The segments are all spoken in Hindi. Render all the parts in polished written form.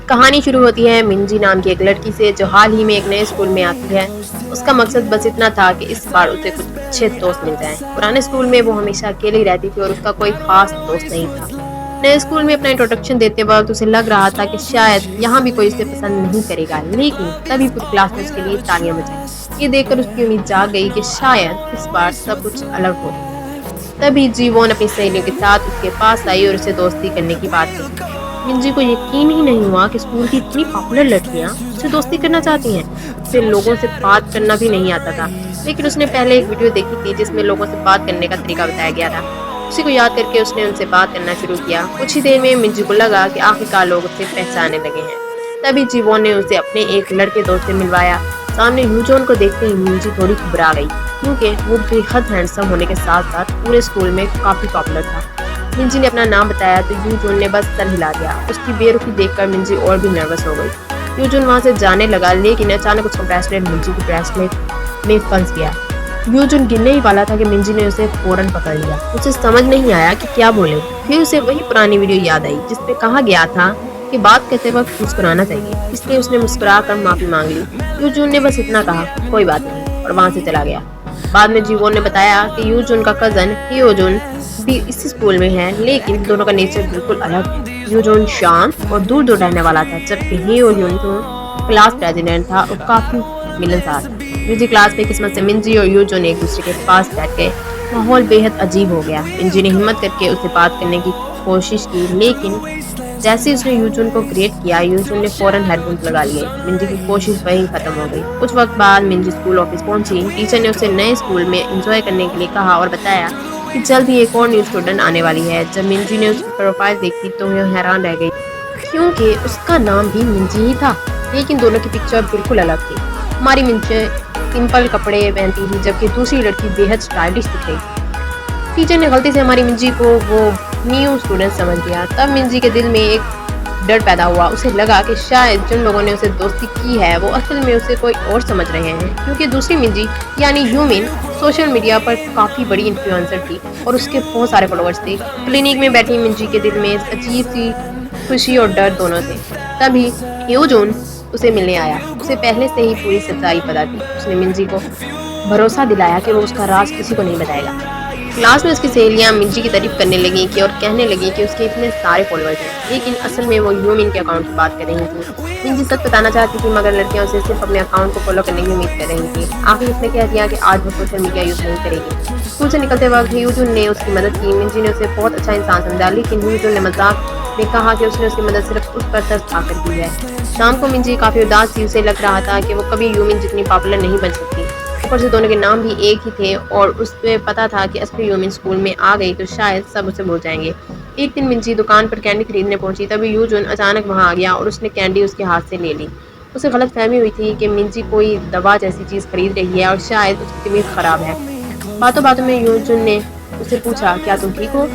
कहानी शुरू होती है मिंजी नाम की एक लड़की से जो हाल ही में एक नए स्कूल में आती है। उसका मकसद बस इतना था कि इस बार उसे कुछ अच्छे दोस्त मिल जाएं। पुराने स्कूल में वो हमेशा अकेली रहती थी और उसका कोई खास दोस्त नहीं था। नए स्कूल में अपना इंट्रोडक्शन देते वक्त उसे लग रहा था कि शायद यहाँ भी कोई उसे पसंद नहीं करेगा, लेकिन तभी पूरी क्लास में उसके लिए तालियां बजाई। ये देखकर उसकी उम्मीद जाग गई कि शायद इस बार सब कुछ अलग हो। तभी जीवोन अपनी सहेलियों के साथ उसके पास आई और उसे दोस्ती करने की बात कही। मिंजी को यकीन ही नहीं हुआ कि स्कूल की इतनी पॉपुलर लड़कियां उससे दोस्ती करना चाहती हैं। उसे लोगों से बात करना भी नहीं आता था, लेकिन उसने पहले एक वीडियो देखी थी जिसमें लोगों से बात करने का तरीका बताया गया था। उसी को याद करके उसने उनसे बात करना शुरू किया। कुछ ही देर में मिंजी को लगा कि आखिरकार लोग उसे पहचानने लगे हैं। तभी जीवोन ने उसे अपने एक लड़के दोस्त से मिलवाया। सामने यूजोन को देखते ही मिंजी थोड़ी घबरा गई, क्योंकि वो बेहद हैंडसम होने के साथ साथ पूरे स्कूल में काफी पॉपुलर था। मिंजी ने अपना नाम बताया तो यूजोन ने बस सर हिला दिया। उसकी बेरुखी देखकर मिंजी और भी नर्वस हो गई। यूजोन वहां से जाने लगा, लेकिन अचानक उसका ब्रेसलेट मिंजी की ब्रेसलेट में फंस गया। यूजोन गिरने ही वाला था कि मिंजी ने उसे फौरन पकड़ लिया। उसे समझ नहीं आया कि क्या बोले। फिर उसे वही पुरानी वीडियो याद आई जिसमें कहा गया था कि बात करते वक्त मुस्कुराना चाहिए, इसलिए उसने मुस्कुराकर माफी मांग ली। यूजोन ने बस इतना कहा, कोई बात नहीं, और वहां से चला गया। बाद में जीवोन ने बताया कि यूजोन का कजन हियोजुन भी इसी स्कूल में है, लेकिन दोनों का नेचर बिल्कुल अलग है। यूजोन शांत और दूर दूर रहने वाला था, जबकि हियोजुन क्लास प्रेसिडेंट था और काफी मिलनसार। म्यूजिक क्लास में किस्मत से मिंजी और यूजोन एक दूसरे के पास बैठ गए। माहौल बेहद अजीब हो गया। मिंजी ने हिम्मत करके उससे बात करने की कोशिश की, लेकिन जैसे उसने यूजोन को ग्रेट किया, यूजोन ने फौरन हेडफोन्स लगा लिए। मिंजी की कोशिश वहीं खत्म हो गई। कुछ वक्त बाद मिंजी स्कूल ऑफिस पहुंची। टीचर ने उसे नए स्कूल में एंजॉय करने के लिए कहा और बताया कि जल्द ही एक और न्यू स्टूडेंट आने वाली है। जब मिंजी ने उसकी प्रोफाइल देखी तो वह हैरान रह गई, क्योंकि उसका नाम भी मिंजी ही था, लेकिन दोनों की पिक्चर बिल्कुल अलग थी। हमारी मिंजी सिंपल कपड़े पहनती थी, जबकि दूसरी लड़की बेहद स्टाइलिश दिख रही थी। टीचर ने गलती से हमारी मिंजी को वो न्यू स्टूडेंट समझ लिया। तब मिंजी के दिल में एक डर पैदा हुआ। उसे लगा कि शायद जिन लोगों ने उसे दोस्ती की है वो असल में उसे कोई और समझ रहे हैं, क्योंकि दूसरी मिंजी यानी यूमिन सोशल मीडिया पर काफी बड़ी इन्फ्लुएंसर थी और उसके बहुत सारे फॉलोअर्स थे। क्लिनिक में बैठी मिंजी के दिल में अजीब सी खुशी और डर दोनों थे। तभी यूजोन उसे मिलने आया। उसे पहले से ही पूरी सच्चाई पता थी। उसने मिंजी को भरोसा दिलाया कि वो उसका राज किसी को नहीं बताएगा। क्लास में उसकी सहेलियां मिंजी की तारीफ करने लगी कि और कहने लगी कि उसके इतने सारे फॉलोअर्स हैं, लेकिन असल में वो यूमिन के अकाउंट की बात कर रही थी। मिंजी सच बताना चाहती थी, मगर लड़कियां उसे सिर्फ अपने अकाउंट को फॉलो करने की उम्मीद कर रही थी। आखिर उसने कह दिया कि आज वो सोशल मीडिया यूज नहीं करेगी। स्कूल से निकलते वक्त यूजुन ने उसकी मदद की। मिंजी ने उसे बहुत अच्छा इंसान समझा, लेकिन यूजुन ने मजाक में कहा कि उसने उसकी मदद सिर्फ उस पर तरस खाकर की है। शाम को मिंजी काफी उदास थी। उसे लग रहा था कि वो कभी यूमिन जितनी पॉपुलर नहीं बन सकती। ऊपर से दोनों के नाम भी एक ही थे और उसे पता था कि असली यूमिन स्कूल में आ गई तो शायद सब उसे भूल जाएंगे। एक दिन मिंजी दुकान पर कैंडी खरीदने पहुंची, तभी यूजुन अचानक वहां आ गया और उसने कैंडी उसके हाथ से ले ली। उसे गलतफहमी हुई थी कि मिंजी कोई दवा जैसी चीज खरीद रही है और शायद उसकी तबीयत खराब है। बातों बातों में यूजुन ने उसे पूछा, क्या तुम ठीक हो?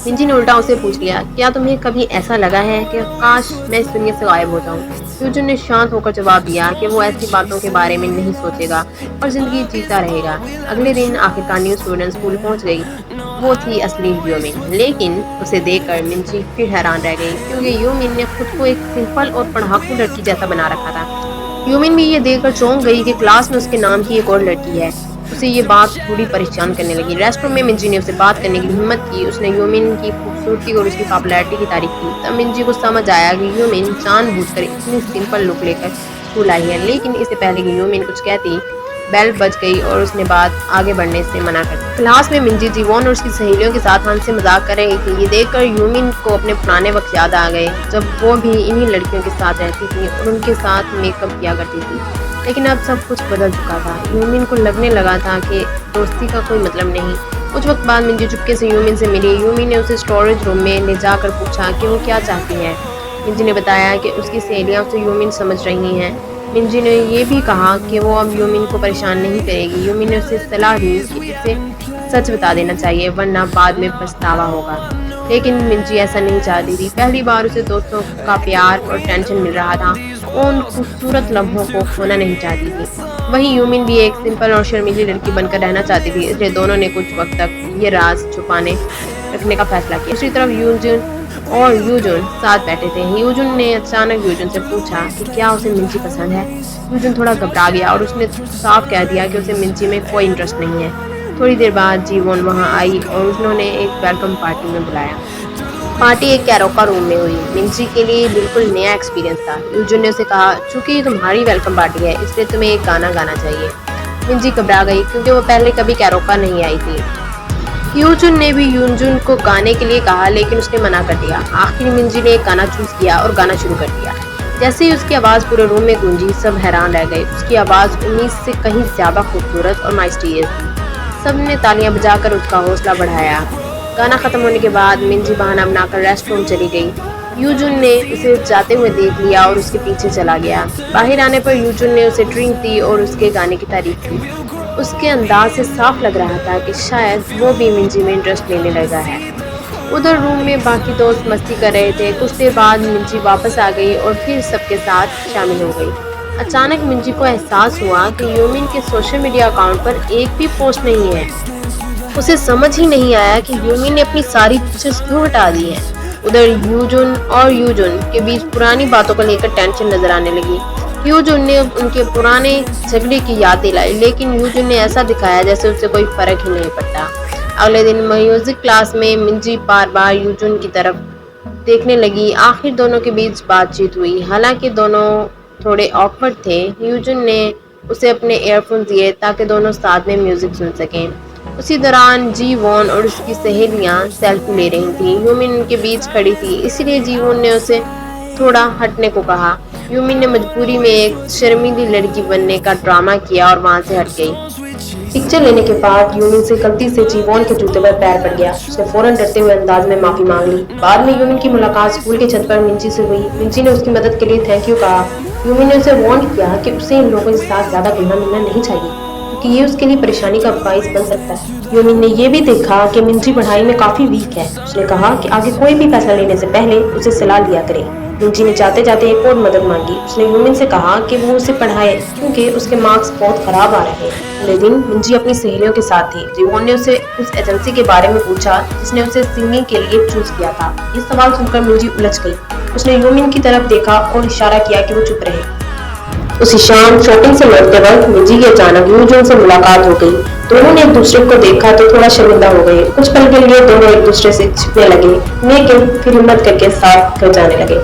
मिंजी ने उल्टा उसे पूछ लिया, क्या तुम्हें कभी ऐसा लगा है कि काश मैं इस दुनिया से गायब हो जाऊं? यूजुन ने शांत होकर जवाब दिया कि वो ऐसी बातों के बारे में नहीं सोचेगा और जिंदगी जीता रहेगा। अगले दिन आखिरकार न्यू स्टूडेंट स्कूल पहुंच गई। वो थी असली यूमिन, लेकिन उसे देखकर मिंजी फिर हैरान रह गई, क्योंकि यूमिन ने खुद को एक सिंपल और पढ़ाकू लड़की जैसा बना रखा था। यूमिन भी ये देखकर चौंक गई कि क्लास में उसके नाम की एक और लड़की है। उसे ये बात थोड़ी परेशान करने लगी। रेस्टरूम में मिंजी ने उसे बात करने की हिम्मत की। उसने यूमिन की खूबसूरती और उसकी पॉपुलैरिटी की तारीफ की। तब मिंजी को समझ आया कि यूमिन जानबूझकर इतनी सिंपल लुक लेकर स्कूल आई है, लेकिन इससे पहले कि यूमिन कुछ कहती, बेल बज गई और उसने बात आगे बढ़ने से मना कर दिया। क्लास में मिंजी जीवोन और उसकी सहेलियों के साथ हंसी मजाक कर रही थी। ये देखकर यूमिन को अपने पुराने वक्त याद आ गए, जब वो भी इन्हीं लड़कियों के साथ रहती थी और उनके साथ मेकअप किया करती थी। लेकिन अब सब कुछ बदल चुका था। यूमिन को लगने लगा था कि दोस्ती का कोई मतलब नहीं। कुछ वक्त बाद मिंजी चुपके से यूमिन से मिली। यूमिन ने उसे स्टोरेज रूम में ले जाकर पूछा कि वो क्या चाहती है। मिंजी ने बताया कि उसकी सहेलियां उसे यूमिन समझ रही हैं। मिंजी ने ये भी कहा कि वो अब यूमिन को परेशान नहीं करेगी। यूमिन ने उसे सलाह दी कि उसे सच बता देना चाहिए, वरना बाद में पछतावा होगा। लेकिन मिंजी ऐसा नहीं चाहती थी। पहली बार उसे दोस्तों का प्यार और टेंशन मिल रहा था। वो उन खूबसूरत लम्हों को खोना नहीं चाहती थी। वहीं यूमिन भी एक सिंपल और शर्मीली लड़की बनकर रहना चाहती थी, इसलिए दोनों ने कुछ वक्त तक ये राज छुपाने रखने का फैसला किया। दूसरी तरफ यूजुन और यूजुन साथ बैठे थे। यूजुन ने अचानक यूजुन से पूछा कि क्या उसे मिंजी पसंद है। यूजुन थोड़ा घबरा गया और उसने साफ कह दिया कि उसे मिंजी में कोई इंटरेस्ट नहीं है। थोड़ी देर बाद जीवोन वहां आई और उन्होंने एक वेलकम पार्टी में बुलाया। पार्टी एक कैरोका रूम में हुई। मिंजी के लिए बिल्कुल नया एक्सपीरियंस था। यूजुन ने उसे कहा, चूंकि ये तुम्हारी वेलकम पार्टी है इसलिए तुम्हें एक गाना गाना चाहिए। मिंजी घबरा गई क्योंकि वो पहले कभी कैरोका नहीं आई थी। यूजुन ने भी यूजुन को गाने के लिए कहा लेकिन उसने मना कर दिया। आखिर मिंजी ने एक गाना चूज किया और गाना शुरू कर दिया। जैसे ही उसकी आवाज़ पूरे रूम में गूंजी सब हैरान रह गए। उसकी आवाज़ उम्मीद से कहीं ज़्यादा खूबसूरत और माइस्टीरियस थी। सब ने तालियां बजाकर उसका हौसला बढ़ाया। गाना खत्म होने के बाद मिंजी बहाना बनाकर रेस्टरूम चली गई। यूजुन ने उसे जाते हुए देख लिया और उसके पीछे चला गया। बाहर आने पर यूजुन ने उसे ड्रिंक दी और उसके गाने की तारीफ की। उसके अंदाज से साफ लग रहा था कि शायद वो भी मिंजी में इंटरेस्ट लेने लगा है। उधर रूम में बाकी दोस्त मस्ती कर रहे थे। कुछ देर बाद मिंजी वापस आ गई और फिर सबके साथ शामिल हो गई। अचानक मिंजी को एहसास हुआ कि यूमिन के सोशल मीडिया अकाउंट पर एक भी पोस्ट नहीं है। उसे समझ ही नहीं आया कि यूमिन ने अपनी सारी पिक्चर्स क्यों हटा दी हैं। उधर यूजुन के बीच पुरानी बातों को लेकर टेंशन नजर आने लगी। यूजुन ने उनके पुराने झगड़े की याद दिलाई लेकिन यूजुन ने ऐसा दिखाया जैसे उसे कोई फर्क ही नहीं पड़ता। अगले दिन म्यूजिक क्लास में मिंजी बार बार यूजुन की तरफ देखने लगी। आखिर दोनों के बीच बातचीत हुई। हालांकि दोनों थोड़े ऑकवर्ड थे। यूजुन ने उसे अपने ईयरफोन दिए ताकि दोनों साथ में म्यूजिक सुन सकें। उसी दौरान जीवोन और उसकी सहेलियां सेल्फी ले रही थी। यूमिन उनके बीच खड़ी थी इसलिए जीवोन ने उसे थोड़ा हटने को कहा। यूमिन ने मजबूरी में एक शर्मीली लड़की बनने का ड्रामा किया और वहां से हट गई। पिक्चर लेने के बाद यूमिन से गलती से जीवोन के जूते पर पैर पड़ गया। उसने फौरन डरते हुए अंदाज में माफी मांग ली। बाद में यूमिन की मुलाकात स्कूल की छत पर मिंजी से हुई। मिंजी ने उसकी मदद के लिए थैंक यू कहा। यूमिन ने उसे वार्न किया कि उसे इन लोगों के साथ ज्यादा घुलना मिलना नहीं चाहिए कि ये उसके लिए परेशानी का बाइस बन सकता है। यूमिन ने ये भी देखा कि मिंजी पढ़ाई में काफी वीक है। उसने कहा कि आगे कोई भी फैसला लेने से पहले उसे सलाह लिया करे। मिंजी ने जाते जाते एक और मदद मांगी। उसने यूमिन से कहा कि वो उसे पढ़ाए क्योंकि उसके मार्क्स बहुत खराब आ रहे हैं। अगले दिन मिंजी अपनी सहेलियों के साथ थी। जीवोन ने उसे उस एजेंसी के बारे में पूछा जिसने उसे सिंगिंग के लिए चूज किया था। ये सवाल सुनकर मिंजी उलझ गई। उसने यूमिन की तरफ देखा और इशारा किया कि वो चुप रहे। उसी शाम शॉपिंग से लौटते वक्त मिंजी की अचानक यूजुन से मुलाकात हो गई। दोनों ने एक दूसरे को देखा तो थोड़ा शर्मिंदा हो गए। कुछ पल के लिए दोनों एक दूसरे से छिपने लगे लेकिन फिर हिम्मत करके साथ घर जाने लगे।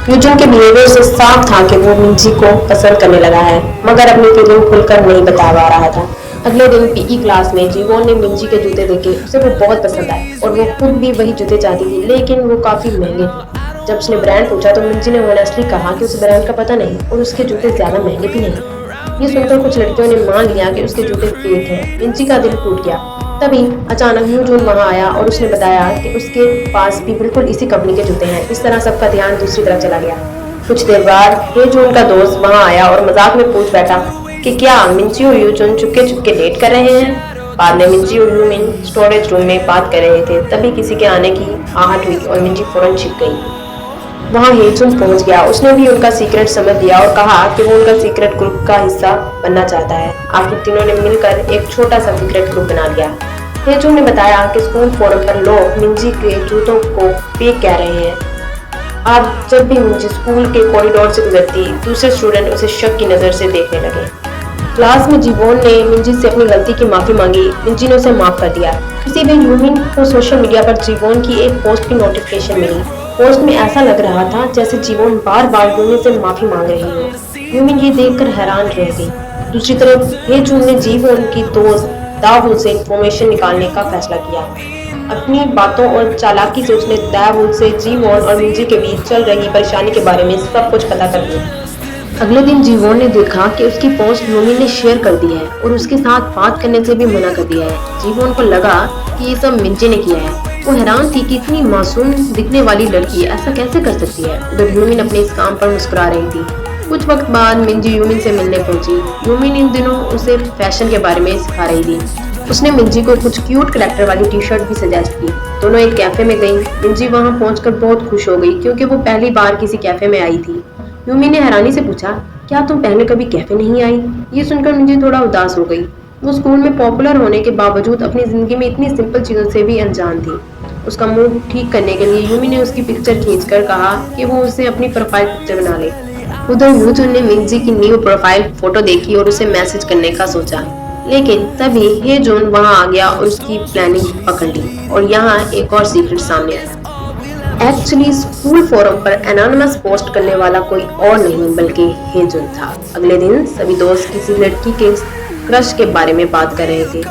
यूजुन के बिहेवियर से साफ था कि वो मिंजी को पसंद करने लगा है मगर अपनी फीलिंग खुलकर नहीं बता पा रहा था। अगले दिन पीई क्लास में जीवोन ने मिंजी के जूते देखे। उसे वो बहुत पसंद आए और वो खुद भी वही जूते चाहती थी लेकिन वो काफी महंगे थे। जब उसने ब्रांड पूछा तो मिंजी ने ऑनेस्टली कहा कि उसे ब्रांड का पता नहीं और उसके जूते ज्यादा महंगे भी नहीं। ये सुनकर कुछ लड़कियों ने मान लिया कि उसके जूते फेक हैं। मिंजी का दिल टूट गया। तभी अचानक यूजुन वहां आया और उसने बताया कि उसके पास भी बिल्कुल इसी कंपनी के जूते हैं। इस तरह सबका ध्यान दूसरी तरफ चला गया। कुछ देर बाद हेजुन का दोस्त वहां आया और मजाक में पूछ बैठा कि क्या मिंजी और यूजुन चुपके चुपके डेट कर रहे हैं। बाद में मिंजी और यूमिन स्टोरेज रूम में बात कर रहे थे। तभी किसी के आने की आहट हुई और मिंजी फौरन छिप गई। वहाँ हेजुन पहुंच गया। उसने भी उनका सीक्रेट समझ लिया और कहा कि वो उनका सीक्रेट ग्रुप का हिस्सा बनना चाहता है। आखिर तीनों ने मिलकर एक छोटा सा सीक्रेट ग्रुप बना लिया। हेजुन ने बताया कि स्कूल फोरम पर लोग मिंजी के जूतों को फेक कह रहे हैं। अब जब भी मिंजी स्कूल के कॉरिडोर से गुजरती दूसरे स्टूडेंट उसे शक की नजर से देखने लगे। क्लास में जीवोन ने मिंजी से अपनी गलती की माफी मांगी। मिंजी ने उसे माफ कर दिया। किसी दिन यूमिन को सोशल मीडिया पर जीवोन की एक पोस्ट की नोटिफिकेशन मिली। पोस्ट में ऐसा लग रहा था जैसे जीवोन बार बार यूमिन से माफी मांग रही हो। यूमिन ये देखकर हैरान रह गई। दूसरी तरफ हेजुन ने जीवोन की दोस्त दावुल से इंफॉर्मेशन निकालने का फैसला किया। अपनी बातों और चालाकी से उसने दावुल से जीवोन और मिंजी के बीच चल रही परेशानी के बारे में सब कुछ पता कर लिया। अगले दिन जीवोन ने देखा कि उसकी पोस्ट यूमिन ने शेयर कर दी है और उसके साथ बात करने से भी मना कर दिया है। जीवोन को लगा कि ये सब मिंजी ने किया है। वो हैरान थी कि इतनी मासूम दिखने वाली लड़की ऐसा कैसे कर सकती है। उधर यूमिन अपने इस काम पर मुस्कुरा रही थी। कुछ वक्त बाद मिंजी यूमिन से मिलने पहुंची। यूमिन इन दिनों उसे फैशन के बारे में सिखा रही थी। उसने मिंजी को कुछ क्यूट करेक्टर वाली टी शर्ट भी सजेस्ट की। दोनों एक कैफे में गईं। मिंजी वहां पहुंचकर बहुत खुश हो गई क्योंकि वो पहली बार किसी कैफे में आई थी। यूमिन ने हैरानी से पूछा, क्या तुम पहले कभी कैफे नहीं आई? ये सुनकर मिंजी थोड़ा उदास हो गई। वो स्कूल में पॉपुलर होने के बावजूद अपनी जिंदगी में इतनी सिंपल चीजों से भी अनजान थी। उसका मूड ठीक करने के लिए यूमी ने उसकी पिक्चर खींचकर कहा कि वो उसे अपनी प्रोफाइल पिक्चर बना ले। उधर यूजुन ने मिंजी की न्यू प्रोफाइल फोटो देखी और उसे मैसेज करने का सोचा, लेकिन तभी हे जून वहां आ गया और उसकी प्लानिंग पकड़ ली। और यहाँ एक और सीक्रेट सामने आया। एक्चुअली स्कूल फोरम पर एनोनिमस पोस्ट करने वाला कोई और नहीं बल्कि हे जून था। अगले दिन सभी दोस्त किसी लड़की के क्रश के बारे में बात कर रहे थे।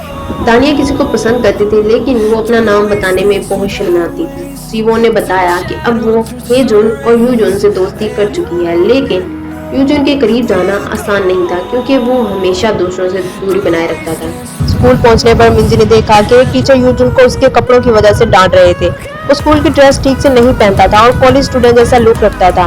दानिया किसी को पसंद करती थी, लेकिन वो अपना नाम बताने में बहुत शर्माती थी। जीवो ने बताया कि अब वो हे जून और यूजुन से दोस्ती कर चुकी है, लेकिन यूजुन के करीब जाना आसान नहीं था क्योंकि वो हमेशा दूसरों से दूरी बनाए रखता था। स्कूल पहुंचने पर मिंजी ने देखा कि एक टीचर यूजुन को उसके कपड़ों की वजह से डांट रहे थे। वो स्कूल की ड्रेस ठीक से नहीं पहनता था और कॉलेज स्टूडेंट जैसा लुक रखता था।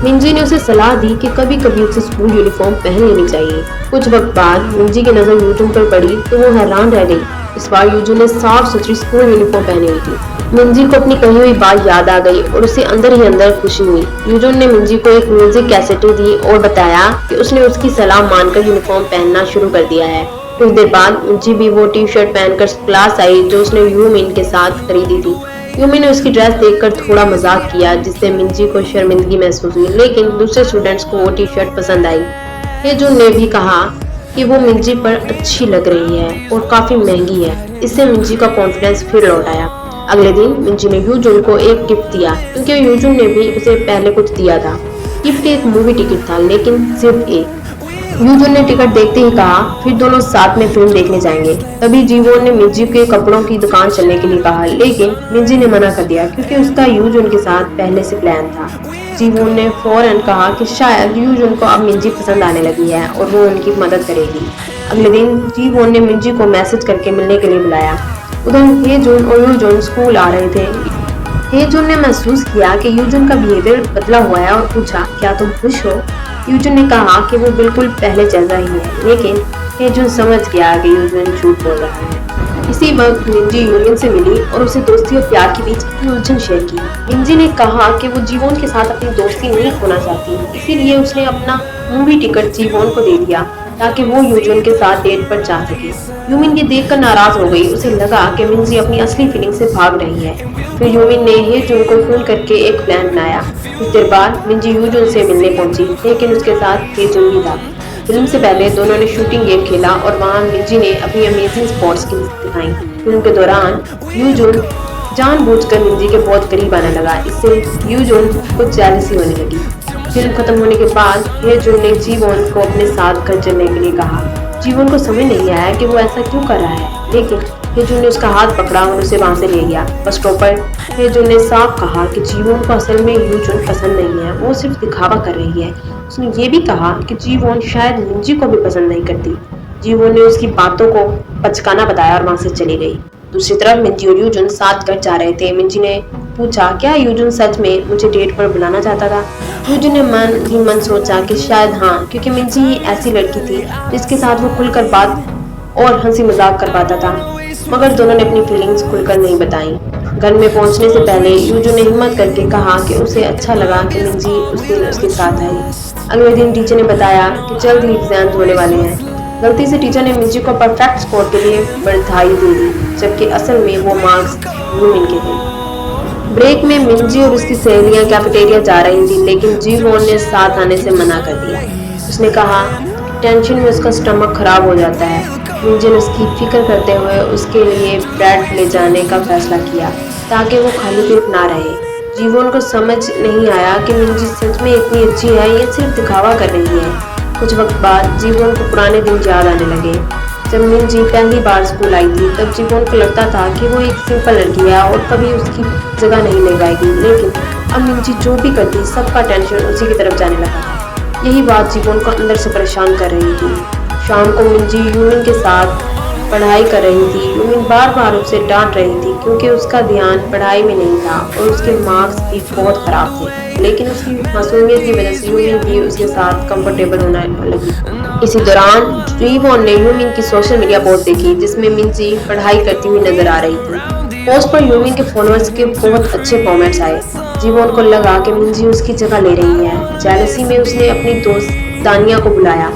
मिंजी ने उसे सलाह दी कि कभी कभी उसे स्कूल यूनिफॉर्म पहन लेनी चाहिए। कुछ वक्त बाद मिंजी की नजर यूजुन पर पड़ी तो वो हैरान रह गई। इस बार यूजुन ने साफ सुथरी स्कूल यूनिफॉर्म पहनी हुई थी। मिंजी को अपनी कही हुई बात याद आ गई और उसे अंदर ही अंदर खुशी हुई। यूजुन ने मिंजी को एक म्यूजिक कैसेट दी और बताया कि उसने उसकी सलाह मानकर यूनिफॉर्म पहनना शुरू कर दिया है। कुछ देर बाद मिंजी भी वो टी शर्ट पहनकर क्लास आई जो उसने यूमिन के साथ खरीदी थी। यूमी ने उसकी ड्रेस देखकर थोड़ा मजाक किया, जिससे मिंजी को शर्मिंदगी महसूस हुई, लेकिन दूसरे स्टूडेंट्स को वो टी शर्ट पसंद आई। हेजुन ने भी कहा कि वो मिंजी पर अच्छी लग रही है और काफी महंगी है। इससे मिंजी का कॉन्फिडेंस फिर लौट आया। अगले दिन मिंजी ने यूजुन को एक गिफ्ट दिया क्योंकि यूजुन ने भी उसे पहले कुछ दिया था। गिफ्ट एक मूवी टिकट था, लेकिन सिर्फ एक। यूजुन ने टिकट देखते ही कहा फिर दोनों साथ में फिल्म देखने जाएंगे। तभी जीवोन ने मिंजी के कपड़ों की दुकान चलने के लिए कहा, लेकिन मिंजी ने मना कर दिया क्योंकि उसका यूजुन के साथ पहले से प्लान था। जीवोन ने फौरन कहा कि शायद यूजुन को अब मिंजी पसंद आने लगी है और वो उनकी मदद करेगी। अगले दिन जीवोन ने मिंजी को मैसेज करके मिलने के लिए बुलाया। उधर हेजुन और यूजुन स्कूल आ रहे थे। हेजुन ने महसूस किया कि यूजुन का बिहेवियर बदला हुआ है और पूछा, क्या तुम खुश हो? यूजुन ने कहा कि वो बिल्कुल पहले जैसा ही है, लेकिन हेजुन समझ गया कि यूजुन झूठ बोल रहा है। इसी वक्त मिंजी यूमिन से मिली और उसे दोस्ती और प्यार के बीच अपनी उलझन शेयर की। मिंजी ने कहा कि वो जीवोन के साथ अपनी दोस्ती नहीं खोना चाहती, इसीलिए उसने अपना मूवी टिकट जीवोन को दे दिया ताकि वो यूजुन के साथ डेट पर जा सके। यूमिन ये देखकर नाराज हो गई। उसे लगा कि मिंजी अपनी असली फीलिंग से भाग रही है। फिर यूमिन ने हेजुन को फोन करके एक प्लान बनाया। कुछ देर बाद मिंजी यूजुन से मिलने पहुंची, लेकिन उसके साथ हेजुन भी था। फिल्म से पहले दोनों ने शूटिंग गेम खेला और वहाँ मिंजी ने अपनी अमेजिंग स्पॉट्स की दिखाई। फिल्म के दौरान यूजुन जानबूझकर मिंजी के बहुत करीब आने लगा। इससे यूजुन को जेलसी होने लगी। फिल्म खत्म होने के बाद हेजुन ने जीवोन को अपने साथ घर चलने के लिए कहा। जीवोन को समझ नहीं आया कि वो ऐसा क्यों कर रहा है, लेकिन हेजुन ने उसका हाथ पकड़ा और उसे वहां से ले गया। बस स्टॉप पर हेजुन ने साफ कहा कि जीवोन को असल में यूजुन पसंद नहीं है, वो सिर्फ दिखावा कर रही है। उसने ये भी कहा कि जीवोन शायद मिंजी को भी पसंद नहीं करती। जीवोन ने उसकी बातों को पचकाना बताया और वहां से चली गई। दूसरी तरफ मिंजी और यूजुन साथ घर जा रहे थे। मिंजी ने पूछा, क्या यूजुन सच में मुझे डेट पर बुलाना चाहता था? यूजुन ने मन ही मन सोचा कि शायद हाँ, क्योंकि मिंजी ही ऐसी लड़की थी जिसके साथ वो खुलकर बात और हंसी मजाक कर पाता था। मगर दोनों ने अपनी फीलिंग्स खुलकर नहीं बताई। घर में पहुंचने से पहले यूजुन ने हिम्मत करके कहा कि उसे अच्छा लगा कि मिंजी उस दिन उसके साथ आई। अगले दिन टीचर ने बताया कि जल्द ही एग्जाम होने वाले हैं। गलती से टीचर ने मिंजी को परफेक्ट स्कोर के लिए बधाई दे दी, जबकि असल में वो मार्क्स यूमिन के थे। ब्रेक में मिंजी और उसकी सहेलियां कैफेटेरिया जा रही थी, लेकिन जीवोन ने साथ आने से मना कर दिया। उसने कहा टेंशन में उसका स्टमक खराब हो जाता है। मिंजी ने उसकी फिक्र करते हुए उसके लिए ब्रेड ले जाने का फैसला किया ताकि वो खाली पेट ना रहे। जीवोन को समझ नहीं आया कि मिंजी सच में इतनी अच्छी है या सिर्फ दिखावा कर रही है। कुछ वक्त बाद जीवोन को पुराने दिन याद आने लगे। जब मिंजी पहली बार स्कूल आई थी, तब जीवोन को लगता था कि वो एक सिंपल लड़की है और कभी उसकी जगह नहीं ले पाएगी, लेकिन अब मिंजी जो भी करती सबका टेंशन उसी की तरफ जाने लगा था। यही बात जीवोन को अंदर से परेशान कर रही थी। शाम को मिंजी यूमिन के साथ पढ़ाई कर रही थी। यूमिन बार बार उसे डांट रही थी क्योंकि उसका ध्यान पढ़ाई में नहीं था और उसके मार्क्स भी बहुत खराब थे, लेकिन उसकी मासूमियत की वजह से यूमिन भी उसके साथ कंफर्टेबल होने लगी। इसी दौरान जीवोन ने यूमिन की सोशल मीडिया पोस्ट देखी जिसमें मिंजी पढ़ाई करती हुई नजर आ रही थी। पोस्ट पर यूमिन के फॉलोअर्स के बहुत अच्छे कमेंट्स आए। जीवोन को लगा कि मिंजी उसकी जगह ले रही है। जेलसी में उसने अपनी दोस्त दानिया को बुलाया।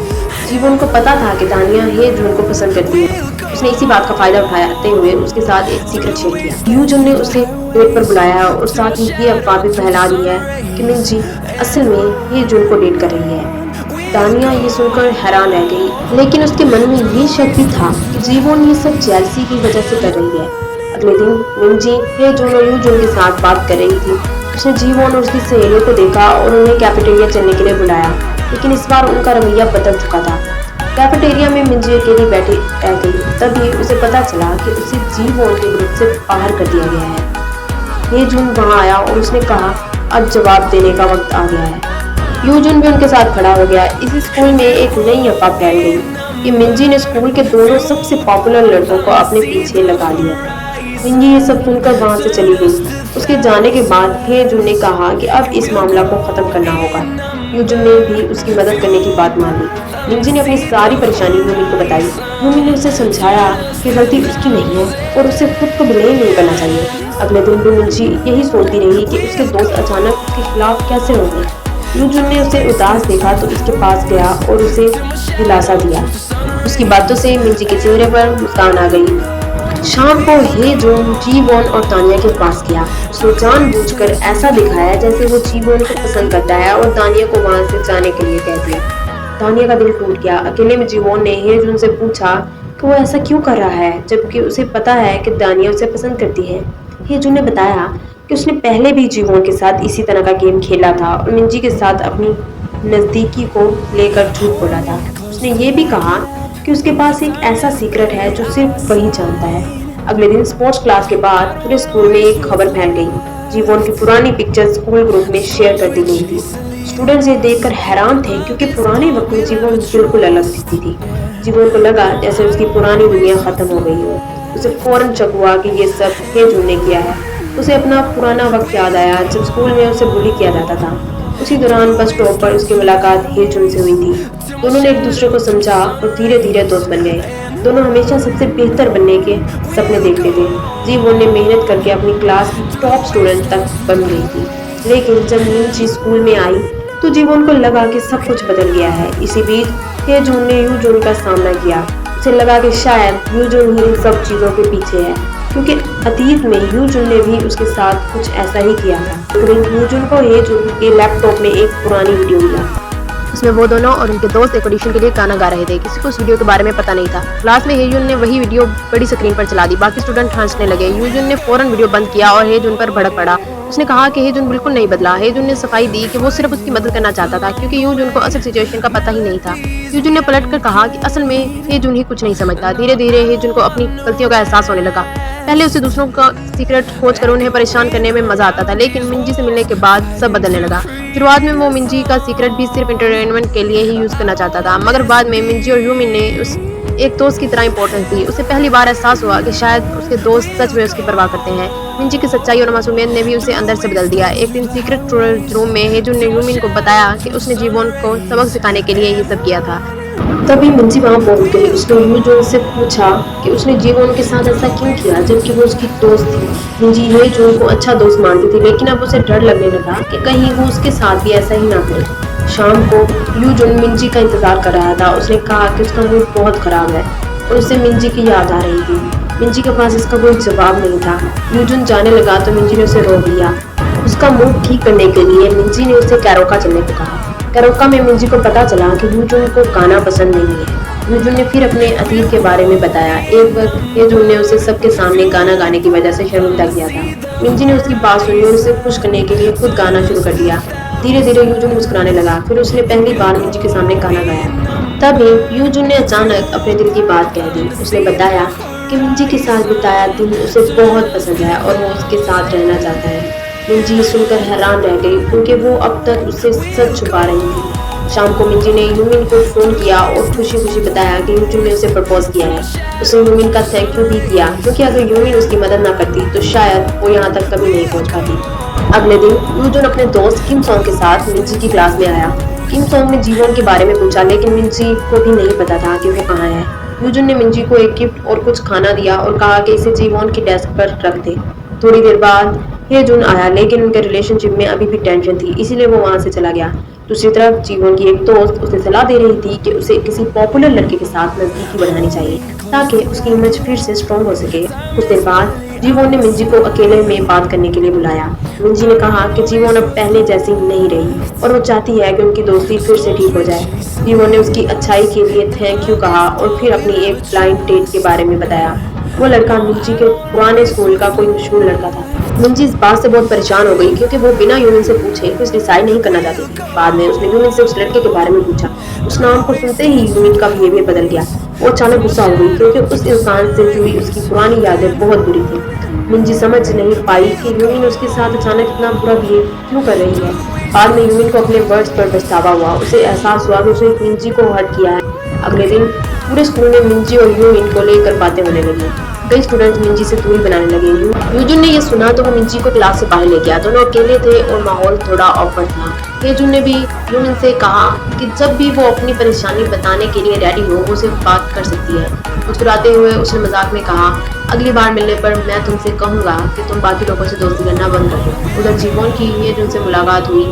जीवोन को पता था कि दानिया हेजुन को पसंद करती है। उसने इसी बात का फायदा उठाते हुए उसके साथ एक सीक्रेट शेयर किया। यूजुन ने उसे डेट पर बुलाया और साथ ही ये अफवाह भी फैला दी है कि मिंजी असल में ये जुन को डेट कर रही है। दानिया ये सुनकर हैरान रह गई, लेकिन उसके मन में ये शक भी था कि जीवोन ये सब जेलसी की वजह से कर रही है। अगले दिन मिंजी हेजुन और यूजुन के साथ बात कर रही थी। उसने जीवोन और उसकी सहेलियों को देखा और उन्हें कैफेटेरिया चलने के लिए बुलाया, लेकिन इस बार उनका रवैया बदल चुका था। कैफेटेरिया में मिंजी अकेली बैठी रह गई। तभी उसे पता चला कि उसे जीवोन के ग्रुप से बाहर कर दिया गया है। हेजुन वहां आया और उसने कहा, अब जवाब देने का वक्त आ गया है। यूजुन भी उनके साथ खड़ा हो गया। इस स्कूल में एक नई अफवाह फैल गई कि मिंजी ने स्कूल के दोनों सबसे पॉपुलर लड़कों को अपने पीछे लगा लिया। मिंजी ये सब सुनकर वहां से चली गई। उसके जाने के बाद हेजुन ने कहा कि अब इस मामला को खत्म करना होगा। यूजुन ने भी उसकी मदद करने की बात मान ली। मिंजी ने अपनी सारी परेशानी यूमिन को बताई। यूमिन ने उसे समझाया कि गलती उसकी नहीं है और उसे खुद को ब्लेम नहीं करना चाहिए। अगले दिन भी मिंजी यही सोचती रही कि उसके दोस्त अचानक उसके खिलाफ कैसे हो गए। यूजुन ने उसे उदास देखा तो उसके पास गया और उसे दिलासा दिया। उसकी बातों से मिंजी के चेहरे पर मुस्कान आ गई। शाम को हेजुन जीवोन और तानिया के पास गया। उसने जानबूझकर ऐसा दिखाया जैसे वो जीवोन को पसंद करता है और तानिया को वहां से जाने के लिए कह दिया। तानिया का दिल टूट गया। अकेले में जीवोन ने हेजुन से पूछा कि वो ऐसा क्यों कर रहा है, जबकि उसे पता है कि तानिया उसे पसंद करती है। हेजुन ने बताया कि उसने पहले भी जीवोन के साथ इसी तरह का गेम खेला था और मिंजी के साथ अपनी नज़दीकी को लेकर झूठ बोला था। उसने ये भी कहा कि उसके पास एक ऐसा सीक्रेट है जो सिर्फ वही जानता है। अगले दिन स्पोर्ट्स क्लास के बाद पूरे स्कूल में एक खबर फैल गई। जीवोन की पुरानी पिक्चर स्कूल ग्रुप में शेयर कर दी गई थी। स्टूडेंट्स ये देखकर हैरान थे क्योंकि पुराने वक्त में जीवोन बिल्कुल अलग दिखती थी। जीवोन को लगा जैसे उसकी पुरानी दुनिया खत्म हो गई हो। उसे फौरन शक हुआ कि ये सब हेजुन ने किया है। उसे अपना पुराना वक्त याद आया जब स्कूल में उसे बुली किया जाता था। उसी दौरान बस स्टॉप पर उसकी मुलाकात हेजुन से हुई थी। दोनों ने एक दूसरे को समझा और धीरे धीरे दोस्त बन गए। दोनों हमेशा सबसे बेहतर बनने के सपने देखते थे। जीवोन ने मेहनत करके अपनी क्लास की टॉप स्टूडेंट तक बन गई थी, लेकिन जब मिंजी स्कूल में आई तो जीवोन को लगा कि सब कुछ बदल गया है। इसी बीच हेजुन ने यूजुन का सामना किया। उसे लगा कि शायद यूजुन ही इन सब चीजों के पीछे है, क्योंकि अतीत में यूजुन ने भी उसके साथ कुछ ऐसा ही किया था। यूजुन को हेजुन के लैपटॉप में एक पुरानी वीडियो मिला। उसमें वो दोनों और उनके दोस्त एक ऑडिशन के लिए गाना गा रहे थे। किसी को उस वीडियो के बारे में पता नहीं था। क्लास में हेजुन ने वही वीडियो बड़ी स्क्रीन पर चला दी। बाकी स्टूडेंट हंसने लगे। यूजुन ने फौरन वीडियो बंद किया और हेजुन पर भड़क पड़ा। उसने कहा कि हेजुन बिल्कुल नहीं बदला। हेजुन ने सफाई दी कि वो सिर्फ उसकी मदद करना चाहता था, क्योंकि यूजुन को असल सिचुएशन का पता ही नहीं था। यूजुन ने पलटकर कहा कि असल में हेजुन ही कुछ नहीं समझता। धीरे धीरे हेजुन को अपनी गलतियों का एहसास होने लगा। पहले उसे दूसरों का सीक्रेट खोज कर उन्हें परेशान करने में मजा आता था, लेकिन मिंजी से मिलने के बाद सब बदलने लगा। शुरुआत में वो मिंजी का सीक्रेट भी सिर्फ एंटरटेनमेंट के लिए ही यूज करना चाहता था, मगर बाद में मिंजी और यूमिन ने उस एक दोस्त की तरह इंपॉर्टेंस दी। उसे पहली बार एहसास हुआ कि शायद उसके दोस्त सच में उसकी परवाह करते हैं। मिंजी की सच्चाई और मासूमियत ने भी उसे अंदर से बदल दिया। एक दिन सीक्रेट रूम में हेजुन ने यूमिन को बताया कि उसने जीवोन को सबक सिखाने के लिए ये सब किया था। तभी मिंजी वहां पहुंच गई। उसने यूजुन से पूछा कि उसने जीवोन के साथ ऐसा क्यों किया, जबकि वो उसकी दोस्त थी। मिंजी हेजुन को अच्छा दोस्त मानती थी, लेकिन अब उसे डर लगने लगा कि कहीं वो उसके साथ भी ऐसा ही ना करे। शाम को यूजुन मिंजी का इंतजार कर रहा था। उसने कहा कि उसका मूड बहुत खराब है और उसे मिंजी की याद आ रही थी। मिंजी के पास इसका कोई जवाब नहीं था। यूजुन जाने लगा तो मिंजी ने उसे रोक लिया। उसका मूड ठीक करने के लिए मिंजी ने उसे कैरोका चलने को कहा। कैरोका में मिंजी को पता चला कि यूजुन को गाना पसंद नहीं है। यूजुन ने फिर अपने अतीत के बारे में बताया। एक वक्त यूजुन ने उसे सबके सामने गाना गाने की वजह से शर्मिंदा किया था। मिंजी ने उसकी बात सुनी और उसे खुश करने के लिए खुद गाना शुरू कर दिया। धीरे धीरे यूजुन मुस्कुराने लगा। फिर उसने पहली बार मिंजी के सामने गाना गाया। तभी यूजुन ने अचानक अपने दिल की बात कह दी। उसने बताया कि मिंजी के साथ बिताया दिन उसे बहुत पसंद है और वो उसके साथ रहना चाहता है। मिंजी सुनकर हैरान रह गई, क्योंकि वो अब तक उससे सच छुपा रही थी। शाम को मिंजी ने यूमिन को फोन किया और खुशी खुशी बताया कि यूजुन ने उसे प्रपोज किया है। उसने यूमिन का थैंक यू भी किया, क्योंकि अगर यूमिन उसकी मदद ना करती तो शायद वो यहाँ तक कभी नहीं पहुँच पाती। अगले दिन यूजुन अपने दोस्त किम सॉन्ग के साथ मिंजी की क्लास में आया। किम सॉन्ग ने जीवोन के बारे में पूछा, लेकिन मिंजी को भी नहीं पता था कि वो कहाँ है। यूजुन ने मिंजी को एक गिफ्ट और कुछ खाना दिया और कहा कि इसे जीवोन की डेस्क पर रख दे। थोड़ी देर बाद हेजुन आया, लेकिन उनके रिलेशनशिप में अभी भी टेंशन थी, इसीलिए वो वहां से चला गया। दूसरी तरफ जीवोन की एक दोस्त उसे सलाह दे रही थी कि उसे किसी पॉपुलर लड़के के साथ नजदीकी बढ़ानी चाहिए। ताकि उसकी इमेज फिर से स्ट्रॉन्ग हो सके। कुछ देर बाद जीवोन ने मिंजी को अकेले में बात करने के लिए बुलाया। मिंजी ने कहा कि जीवोन अब पहले जैसी नहीं रही और वो चाहती है कि उनकी दोस्ती फिर से ठीक हो जाए। जीवोन ने उसकी अच्छाई के लिए थैंक यू कहा और फिर अपनी एक ब्लाइंड डेट के बारे में बताया। वो लड़का मिंजी के पुराने स्कूल का कोई मशहूर लड़का था। मिंजी इस बात से बहुत परेशान हो गई क्योंकि वो बिना यूमिन से पूछे कुछ डिसाइड नहीं करना चाहती थी। बाद में उसने यूमिन से उस लड़के के बारे में पूछा। उस नाम को सुनते ही यूमिन का बिहेवियर बदल गया। वो अचानक गुस्सा हो गई क्योंकि उस इंसान से जुड़ी उसकी पुरानी यादें बहुत बुरी थी। मिंजी समझ नहीं पाई कि यूमिन उसके साथ अचानक इतना बुरा बिहेव क्यों कर रही है। बाद में यूमिन को अपने वर्ड्स पर पछतावा हुआ। उसे एहसास हुआ कि उसने मिंजी को हर्ट किया है। अगले दिन पूरे स्कूल में मिंजी और यूमिन को लेकर बातें होने लगी। कई स्टूडेंट्स मिंजी से दूरी बनाने लगे। यूजुन ने ये सुना तो वो मिंजी को क्लास से बाहर ले गया। दोनों अकेले थे और माहौल थोड़ा ऑकवर्ड था। हेजुन ने भी यूमिन से कहा कि जब भी वो अपनी परेशानी बताने के लिए रेडी हो वो उसे बात कर सकती है। मुस्कुराते हुए उसने मजाक में कहा, अगली बार मिलने पर मैं तुमसे कहूंगा कि तुम बाकी लोगों से दोस्ती करना बंद कर दो। उधर जीवोन की हेजुन से मुलाकात हुई।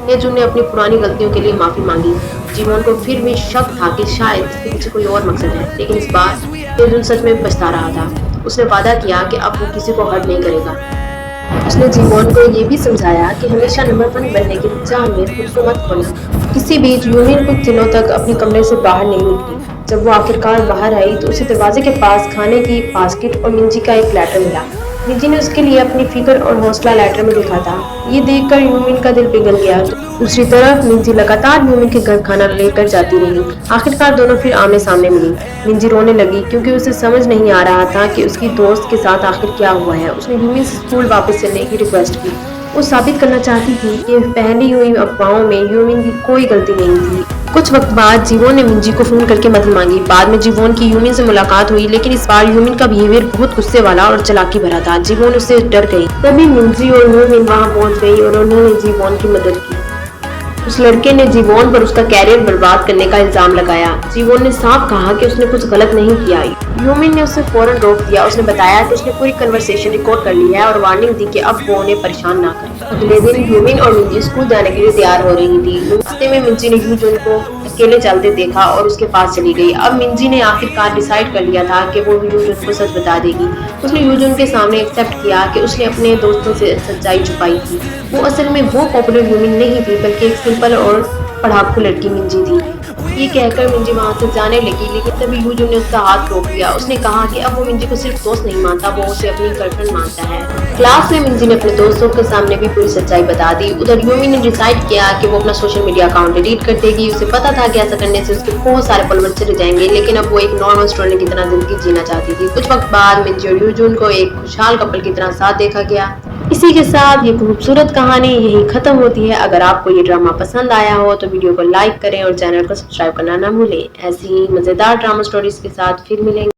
हेजुन ने अपनी पुरानी गलतियों के लिए माफी मांगी। जीवोन को फिर भी शक था कि शायद इसके पीछे कोई और मकसद है, लेकिन इस बार हेजुन सच में पछता रहा था। उसने वादा किया कि अब वो किसी को हर्ट नहीं करेगा। उसने जीवोन को ये भी समझाया कि हमेशा नंबर 1 बनने की चाह में खुद को मत खोना। किसी बीच यूमिन कुछ दिनों तक अपने कमरे से बाहर नहीं निकली। जब वो आखिरकार बाहर आई तो उसे दरवाजे के पास खाने की बास्केट और मिंजी का एक लेटर मिला। मिंजी ने उसके लिए अपनी फिक्र और हौसला लेटर में लिखा था। ये देखकर यूमिन का दिल पिघल गया। दूसरी तरफ मिंजी लगातार यूमिन के घर खाना लेकर जाती रही। आखिरकार दोनों फिर आमने सामने मिली। मिंजी रोने लगी क्योंकि उसे समझ नहीं आ रहा था कि उसकी दोस्त के साथ आखिर क्या हुआ है। उसने यूमिन से स्कूल वापस चलने की रिक्वेस्ट की। वो साबित करना चाहती थी कि पहली हुई अफवाहों में यूमिन की कोई गलती नहीं थी। कुछ वक्त बाद जीवोन ने मिंजी को फोन करके मदद मांगी। बाद में जीवोन की यूमिन से मुलाकात हुई, लेकिन इस बार यूमिन का बिहेवियर बहुत गुस्से वाला और चालाकी भरा था। जीवोन उससे डर गई। तभी मिंजी और यूमिन वहां पहुंच गई और उन्होंने जीवोन की मदद की। उस लड़के ने जीवोन पर उसका कैरियर बर्बाद करने का इल्जाम लगाया। जीवोन ने साफ कहा कि उसने कुछ गलत नहीं किया। यूमिन ने उसे फौरन रोक दिया। उसने बताया कि उसने पूरी कन्वर्सेशन रिकॉर्ड कर ली है और वार्निंग दी कि अब वो उन्हें परेशान ना करे। अगले दिन यूमिन और मिंजी स्कूल जाने के लिए तैयार हो रही थी। रास्ते में मिंजी ने यूजुन को अकेले चलते देखा और उसके पास चली गई। अब मिंजी ने आखिरकार डिसाइड कर लिया था कि वो यूजुन को सच बता देगी। उसने यूजुन के सामने एक्सेप्ट किया कि उसने अपने दोस्तों से सच्चाई छुपाई थी। वो असल में वो पॉपुलर यूमिन नहीं थी, बल्कि एक सिंपल और पढ़ाकू लड़की मिंजी थी। ये कहकर मिंजी वहां से जाने लगी, लेकिन तभी यूजुन ने उसका हाथ रोक लिया। उसने कहा कि अब वो मिंजी को सिर्फ दोस्त नहीं मानता, वो उसे अपनी गर्लफ्रेंड मानता है। क्लास में मिंजी ने अपने दोस्तों के सामने भी पूरी सच्चाई बता दी। उधर यूमिन ने डिसाइड किया कि वो अपना सोशल मीडिया अकाउंट डिलीट कर देगी। उसे पता था कि ऐसा करने से उसके बहुत सारे फॉलोअर्स चले जाएंगे, लेकिन अब वो एक नॉर्मल स्टूडेंट की तरह जिंदगी जीना चाहती थी। कुछ वक्त बाद मिंजी और यूजुन को एक खुशहाल कपल की तरह साथ देखा गया। इसी के साथ ये खूबसूरत कहानी यही खत्म होती है। अगर आपको ये ड्रामा पसंद आया हो तो वीडियो को लाइक करें और चैनल को सब्सक्राइब करना ना भूलें। ऐसी ही मजेदार ड्रामा स्टोरीज के साथ फिर मिलेंगे।